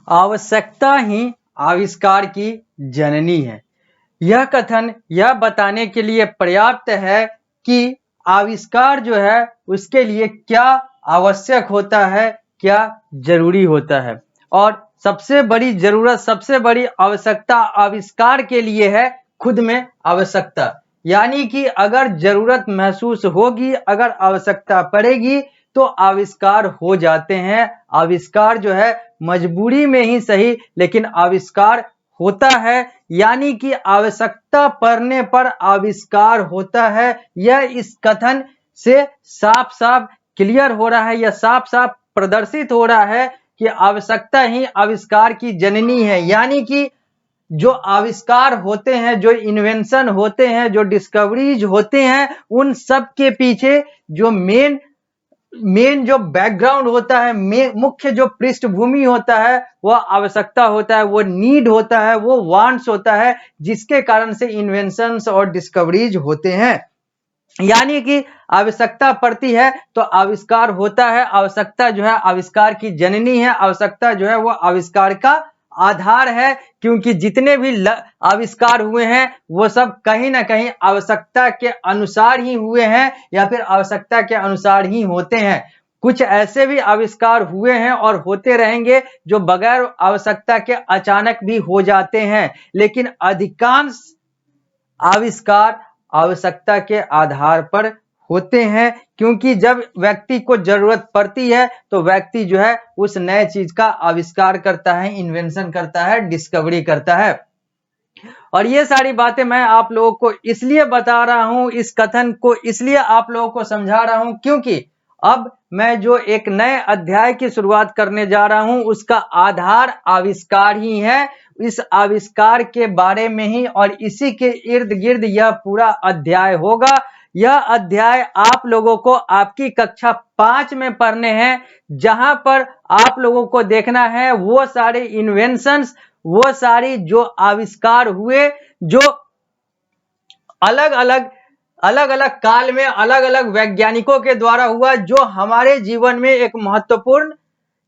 आवश्यकता ही आविष्कार की जननी है। यह कथन यह बताने के लिए पर्याप्त है कि आविष्कार जो है उसके लिए क्या आवश्यक होता है, क्या जरूरी होता है। और सबसे बड़ी जरूरत, सबसे बड़ी आवश्यकता आविष्कार के लिए है खुद में आवश्यकता। यानी कि अगर जरूरत महसूस होगी, अगर आवश्यकता पड़ेगी तो आविष्कार हो जाते हैं। आविष्कार जो है मजबूरी में ही सही, लेकिन आविष्कार होता है। यानी कि आवश्यकता पड़ने पर आविष्कार होता है। यह इस कथन से साफ साफ क्लियर हो रहा है, यह साफ साफ प्रदर्शित हो रहा है कि आवश्यकता ही आविष्कार की जननी है। यानी कि जो आविष्कार होते हैं, जो इन्वेंशन होते हैं, जो डिस्कवरीज होते हैं, उन सब के पीछे जो मेन जो बैकग्राउंड होता है, मुख्य जो पृष्ठभूमि होता है, वह आवश्यकता होता है, वो नीड होता है, वो वांट्स होता है, जिसके कारण से इन्वेंशंस और डिस्कवरीज होते हैं। यानी कि आवश्यकता पड़ती है तो आविष्कार होता है। आवश्यकता जो है आविष्कार की जननी है। आवश्यकता जो है वो आविष्कार का आधार है, क्योंकि जितने भी आविष्कार हुए हैं वो सब कहीं ना कहीं आवश्यकता के अनुसार ही हुए हैं, या फिर आवश्यकता के अनुसार ही होते हैं। कुछ ऐसे भी आविष्कार हुए हैं और होते रहेंगे जो बगैर आवश्यकता के अचानक भी हो जाते हैं, लेकिन अधिकांश आविष्कार आवश्यकता के आधार पर होते हैं। क्योंकि जब व्यक्ति को जरूरत पड़ती है तो व्यक्ति जो है उस नए चीज का आविष्कार करता है, इन्वेंशन करता है, डिस्कवरी करता है। और ये सारी बातें मैं आप लोगों को इसलिए बता रहा हूं, इस कथन को इसलिए आप लोगों को समझा रहा हूं, क्योंकि अब मैं जो एक नए अध्याय की शुरुआत करने जा रहा हूं उसका आधार आविष्कार ही है। इस आविष्कार के बारे में ही और इसी के इर्द गिर्द यह पूरा अध्याय होगा। यह अध्याय आप लोगों को आपकी कक्षा 5 में पढ़ने हैं, जहां पर आप लोगों को देखना है वो सारे इन्वेंशंस, वो सारी जो आविष्कार हुए, जो अलग अलग काल में अलग अलग वैज्ञानिकों के द्वारा हुआ, जो हमारे जीवन में एक महत्वपूर्ण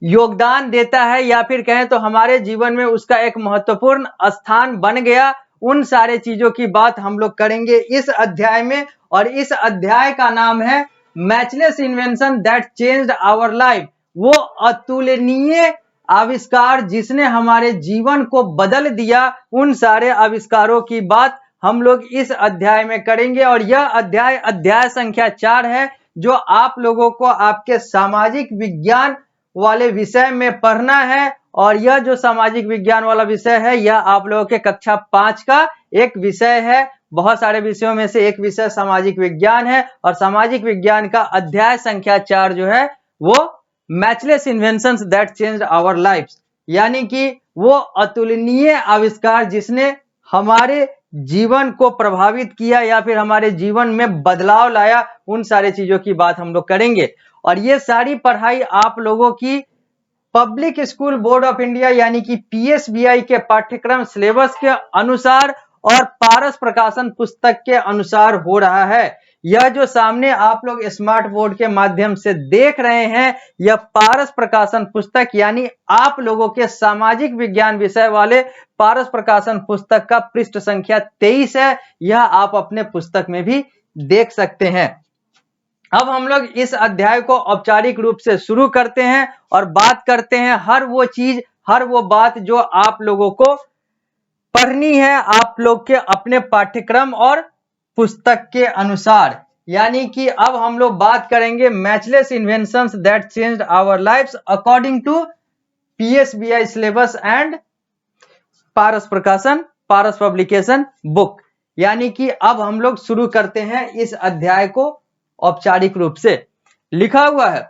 योगदान देता है, या फिर कहें तो हमारे जीवन में उसका एक महत्वपूर्ण स्थान बन गया। उन सारे चीजों की बात हम लोग करेंगे इस अध्याय में। और इस अध्याय का नाम है matchless invention that changed our life. वो अतुलनीय आविष्कार जिसने हमारे जीवन को बदल दिया, उन सारे आविष्कारों की बात हम लोग इस अध्याय में करेंगे। और यह अध्याय संख्या 4 है, जो आप लोगों को आपके सामाजिक विज्ञान वाले विषय में पढ़ना है। और यह जो सामाजिक विज्ञान वाला विषय है, यह आप लोगों के कक्षा 5 का एक विषय है। बहुत सारे विषयों में से एक विषय सामाजिक विज्ञान है, और सामाजिक विज्ञान का अध्याय संख्या 4 जो है वो matchless inventions that changed our lives, यानी कि वो अतुलनीय आविष्कार जिसने हमारे जीवन को प्रभावित किया या फिर हमारे जीवन में बदलाव लाया, उन सारे चीजों की बात हम लोग करेंगे। और ये सारी पढ़ाई आप लोगों की public school board of India यानी कि पीएसबीआई के पाठ्यक्रम सिलेबस के अनुसार और पारस प्रकाशन पुस्तक के अनुसार हो रहा है। यह जो सामने आप लोग स्मार्ट बोर्ड के माध्यम से देख रहे हैं, यह पारस प्रकाशन पुस्तक यानी आप लोगों के सामाजिक विज्ञान विषय वाले पारस प्रकाशन पुस्तक का पृष्ठ संख्या 23 है। यह आप अपने पुस्तक में भी देख सकते हैं। अब हम लोग इस अध्याय को औपचारिक रूप से शुरू करते हैं और बात करते हैं हर वो चीज, हर वो बात जो आप लोगों को पढ़नी है, आप लोग के अपने पाठ्यक्रम और पुस्तक के अनुसार। यानी कि अब हम लोग बात करेंगे matchless inventions that changed our lives according to PSBI syllabus and Paras Prakashan, Paras publication book. यानी कि अब हम लोग शुरू करते हैं इस अध्याय को औपचारिक रूप से। लिखा हुआ है,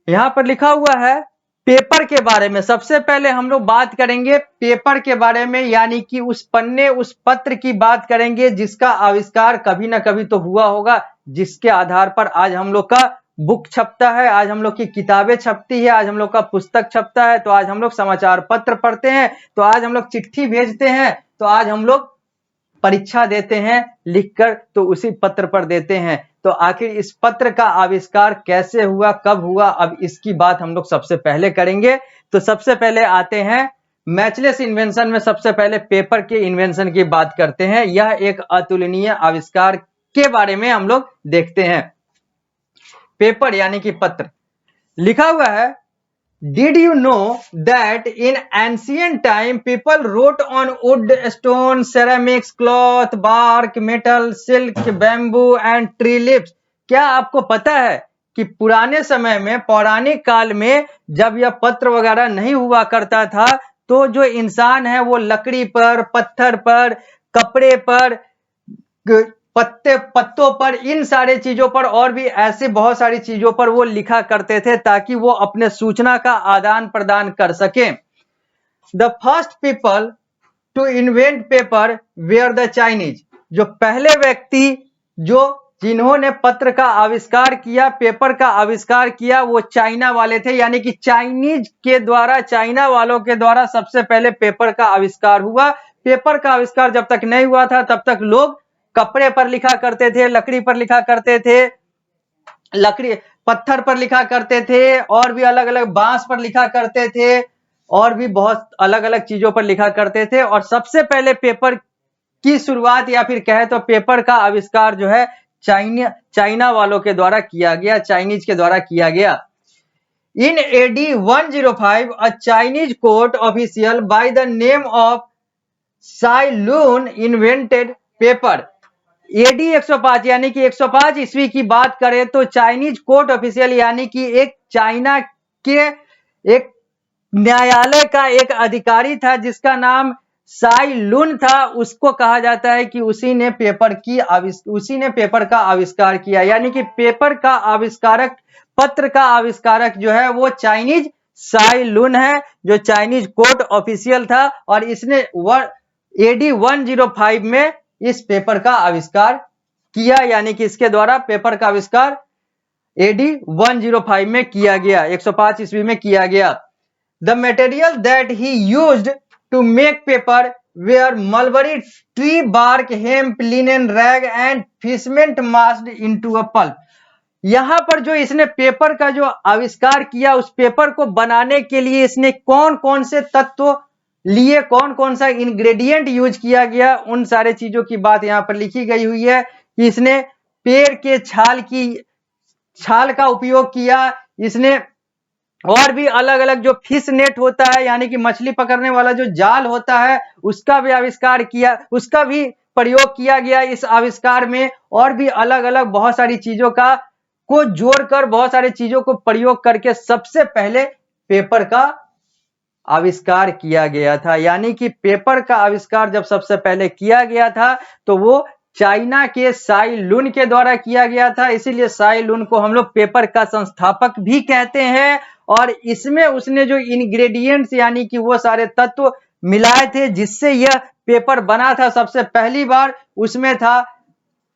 यहां पर लिखा हुआ है पेपर के बारे में। सबसे पहले हम लोग बात करेंगे पेपर के बारे में, यानी कि उस पन्ने, उस पत्र की बात करेंगे जिसका आविष्कार कभी ना कभी तो हुआ होगा, जिसके आधार पर आज हम लोग का बुक छपता है, आज हम लोग की किताबें छपती है, आज हम लोग का पुस्तक छपता है, तो आज हम लोग समाचार पत्र पढ़ते हैं, तो आज हम लोग चिट्ठी भेजते हैं, तो आज हम लोग परीक्षा देते हैं लिखकर, तो उसी पत्र पर देते हैं। तो आखिर इस पत्र का आविष्कार कैसे हुआ, कब हुआ, अब इसकी बात हम लोग सबसे पहले करेंगे। तो सबसे पहले आते हैं मैचलेस इन्वेंशन में, सबसे पहले पेपर के इन्वेंशन की बात करते हैं। यह एक अतुलनीय आविष्कार के बारे में हम लोग देखते हैं। पेपर यानी कि पत्र, लिखा हुआ है, Did you know that in ancient time people wrote on wood, stone, ceramics, cloth, bark, metal, silk, bamboo and tree leaves? क्या आपको पता है कि पुराने समय में, पौराणिक काल में, जब यह पत्र वगैरह नहीं हुआ करता था, तो जो इंसान है वो लकड़ी पर, पत्थर पर, कपड़े पर, पत्तों पर, इन सारे चीजों पर और भी ऐसे बहुत सारी चीजों पर वो लिखा करते थे ताकि वो अपने सूचना का आदान प्रदान कर सके। The first people to invent paper were the Chinese. जो पहले व्यक्ति जिन्होंने पत्र का आविष्कार किया, पेपर का आविष्कार किया, वो चाइना वाले थे। यानी कि चाइनीज के द्वारा, चाइना वालों के द्वारा सबसे पहले पेपर का आविष्कार हुआ। पेपर का आविष्कार जब तक नहीं हुआ था तब तक लोग कपड़े पर लिखा करते थे, लकड़ी पर लिखा करते थे, पत्थर पर लिखा करते थे, और भी अलग अलग बांस पर लिखा करते थे, और भी बहुत अलग अलग चीजों पर लिखा करते थे। और सबसे पहले पेपर की शुरुआत, या फिर कहे तो पेपर का आविष्कार जो है चाइना वालों के द्वारा किया गया, चाइनीज के द्वारा किया गया। इन AD 105 a Chinese court official by the name of Sai Lun invented paper. AD 105 यानी कि 105 ईस्वी की बात करें तो चाइनीज कोर्ट ऑफिशियल यानी कि एक चाइना के एक न्यायालय का एक अधिकारी था जिसका नाम साई लुन था। उसको कहा जाता है कि उसी ने पेपर का आविष्कार किया। यानी कि पेपर का आविष्कारक, पत्र का आविष्कारक जो है वो चाइनीज साई लुन है, जो चाइनीज कोर्ट ऑफिशियल था। और इसने AD 105 में इस पेपर का आविष्कार किया। यानी कि इसके द्वारा पेपर का आविष्कार AD 105 में किया गया, 105 ईस्वी में किया गया। The material that he used to make paper were mulberry tree bark, hemp, linen, rag and fishnet mashed into a pulp. यहां पर जो इसने पेपर का जो आविष्कार किया, उस पेपर को बनाने के लिए इसने कौन कौन से तत्व लिए, कौन कौन सा इंग्रेडिएंट यूज किया गया, उन सारे चीजों की बात यहां पर लिखी गई हुई है कि इसने पेड़ के छाल का उपयोग किया। इसने और भी अलग अलग जो फिश नेट होता है, यानी कि मछली पकड़ने वाला जो जाल होता है, उसका भी आविष्कार किया, उसका भी प्रयोग किया गया इस आविष्कार में। और भी अलग अलग बहुत सारी चीजों को जोड़कर, बहुत सारी चीजों को प्रयोग करके सबसे पहले पेपर का आविष्कार किया गया था। यानी कि पेपर का आविष्कार जब सबसे पहले किया गया था तो वो चाइना के साई लुन के द्वारा किया गया था। इसीलिए साई लुन को हम लोग पेपर का संस्थापक भी कहते हैं। और इसमें उसने जो इंग्रेडिएंट्स यानी कि वो सारे तत्व मिलाए थे जिससे यह पेपर बना था, सबसे पहली बार उसमें था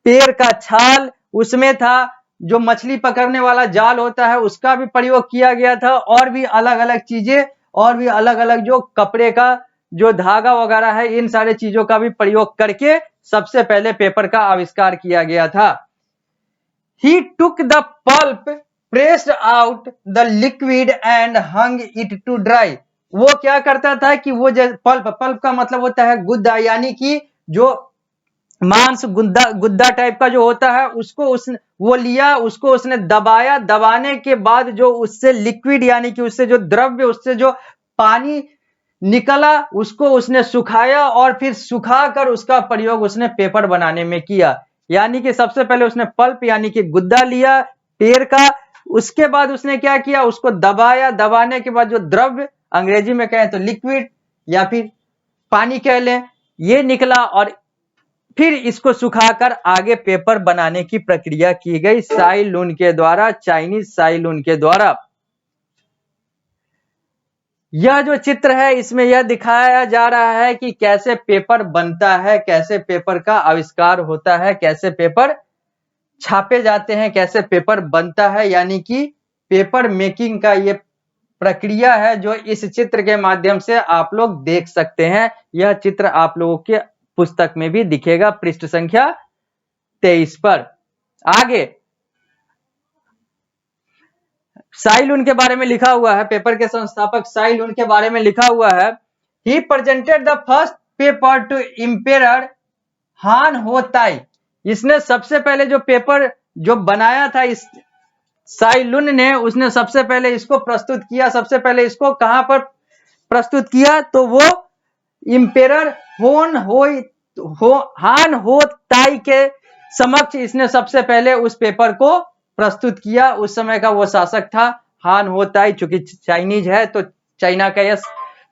पेड़ का छाल, उसमें था जो मछली पकड़ने वाला जाल होता है उसका भी प्रयोग किया गया था, और भी अलग अलग चीजें, और भी अलग अलग जो कपड़े का जो धागा वगैरह है, इन सारे चीजों का भी प्रयोग करके सबसे पहले पेपर का आविष्कार किया गया था। He took the pulp, pressed out the liquid and hung it to dry. वो क्या करता था कि वो पल्प का मतलब होता है गुद्दा, यानी कि जो मांस गुद्दा टाइप का जो होता है उसको वो लिया, उसको उसने दबाया, दबाने के बाद जो उससे लिक्विड यानी कि उससे जो द्रव्य, उससे जो पानी निकला, उसको उसने सुखाया और फिर सुखाकर उसका प्रयोग उसने पेपर बनाने में किया। यानी कि सबसे पहले उसने पल्प यानी कि गुद्दा लिया पेड़ का, उसके बाद उसने क्या किया, उसको दबाया, दबाने के बाद जो द्रव्य, अंग्रेजी में कहें तो लिक्विड या फिर पानी कह लें, ये निकला और फिर इसको सुखाकर आगे पेपर बनाने की प्रक्रिया की गई साई लुन के द्वारा, चाइनीज साई लुन के द्वारा। यह जो चित्र है इसमें यह दिखाया जा रहा है कि कैसे पेपर बनता है, कैसे पेपर का आविष्कार होता है, कैसे पेपर छापे जाते हैं, कैसे पेपर बनता है। यानी कि पेपर मेकिंग का ये प्रक्रिया है जो इस चित्र के माध्यम से आप लोग देख सकते हैं। यह चित्र आप लोगों के पुस्तक में भी दिखेगा, पृष्ठ संख्या 23 पर। आगे साई लुन के बारे में लिखा हुआ है, पेपर के संस्थापक साई लुन के बारे में लिखा हुआ है, he presented the first paper two emperor हान हो ताई। इसने सबसे पहले जो पेपर जो बनाया था इस साई लुन ने, उसने सबसे पहले इसको प्रस्तुत किया। सबसे पहले इसको कहां पर प्रस्तुत किया? तो वो इम्पेरर हान हो ताई के समक्ष इसने सबसे पहले उस पेपर को प्रस्तुत किया। उस समय का वो शासक था हान हो ताई, चूंकि चाइनीज है तो चाइना का यह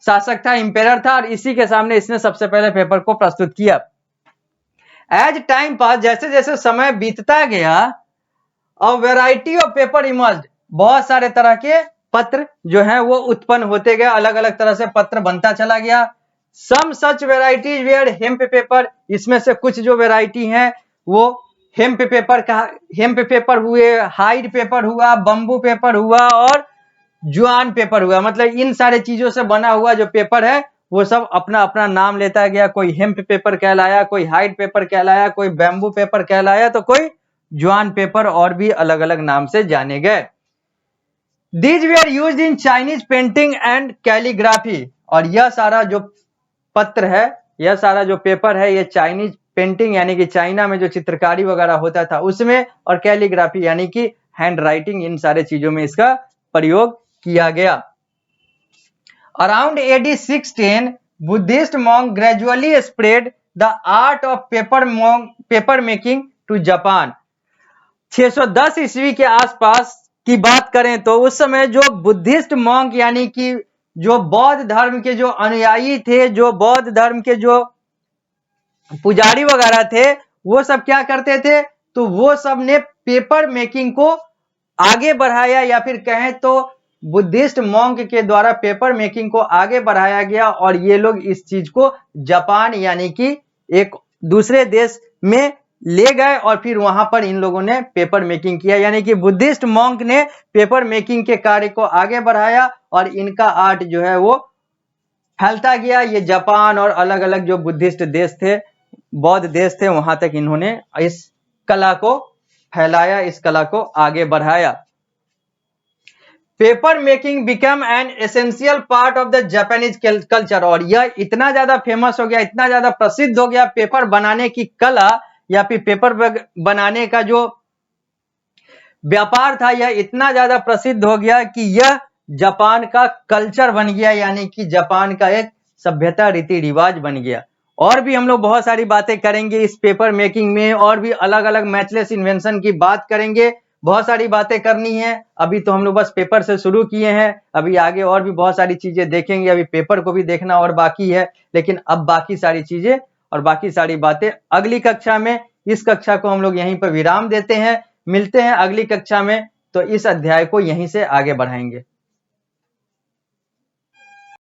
शासक था, इंपेरर था, और इसी के सामने इसने सबसे पहले पेपर को प्रस्तुत किया। एज टाइम पास, जैसे जैसे समय बीतता गया, a variety of paper emerged, बहुत सारे तरह के पत्र जो है वो उत्पन्न होते गए, अलग अलग तरह से पत्र बनता चला गया। सम सच वेराइटीज वेयर हेम्प पेपर, इसमें से कुछ जो वेराइटी हैं वो हेम्प पेपर हुए, हाइड पेपर हुआ, बम्बू पेपर हुआ और जुआन पेपर हुआ। मतलब इन सारे चीजों से बना हुआ जो पेपर है वो सब अपना अपना नाम लेता गया। कोई हेम्प पेपर कहलाया, कोई हाइड पेपर कहलाया, कोई बैम्बू पेपर कहलाया, तो कोई जुआन पेपर, और भी अलग अलग नाम से जाने गए। These were used in Chinese painting and calligraphy, और यह सारा जो पत्र है, यह सारा जो पेपर है, ये चाइनीज पेंटिंग यानी कि चाइना में जो चित्रकारी वगैरह होता था उसमें, और कैलीग्राफी यानी कि हैंड राइटिंग, इन सारे चीजों में इसका प्रयोग किया गया। Around AD 610 Buddhist monk gradually spread the art of paper making to Japan. 610 ईस्वी के आसपास की बात करें तो उस समय जो बुद्धिस्ट मॉन्क यानी कि जो बौद्ध धर्म के जो अनुयायी थे, जो बौद्ध धर्म के जो पुजारी वगैरह थे, वो सब क्या करते थे? तो वो सब ने पेपर मेकिंग को आगे बढ़ाया, या फिर कहें तो बुद्धिस्ट मॉन्क के द्वारा पेपर मेकिंग को आगे बढ़ाया गया, और ये लोग इस चीज को जापान यानी कि एक दूसरे देश में ले गए, और फिर वहां पर इन लोगों ने पेपर मेकिंग किया। यानी कि बुद्धिस्ट मॉन्क ने पेपर मेकिंग के कार्य को आगे बढ़ाया, और इनका आर्ट जो है वो फैलता गया। ये जापान और अलग अलग जो बुद्धिस्ट देश थे, बौद्ध देश थे, वहां तक इन्होंने इस कला को फैलाया, इस कला को आगे बढ़ाया। Paper making become an essential part of the Japanese culture, और यह इतना ज्यादा फेमस हो गया, इतना ज्यादा प्रसिद्ध हो गया, पेपर बनाने की कला या फिर पेपर बनाने का जो व्यापार था, यह इतना ज्यादा प्रसिद्ध हो गया कि यह जापान का कल्चर बन गया, यानी कि जापान का एक सभ्यता, रीति रिवाज बन गया। और भी हम लोग बहुत सारी बातें करेंगे इस पेपर मेकिंग में, और भी अलग अलग मैचलेस इन्वेंशन की बात करेंगे, बहुत सारी बातें करनी है। अभी तो हम लोग बस पेपर से शुरू किए हैं, अभी आगे और भी बहुत सारी चीजें देखेंगे। अभी पेपर को भी देखना और बाकी है, लेकिन अब बाकी सारी चीजें और बाकी सारी बातें अगली कक्षा में। इस कक्षा को हम लोग यहीं पर विराम देते हैं, मिलते हैं अगली कक्षा में, तो इस अध्याय को यहीं से आगे बढ़ाएंगे।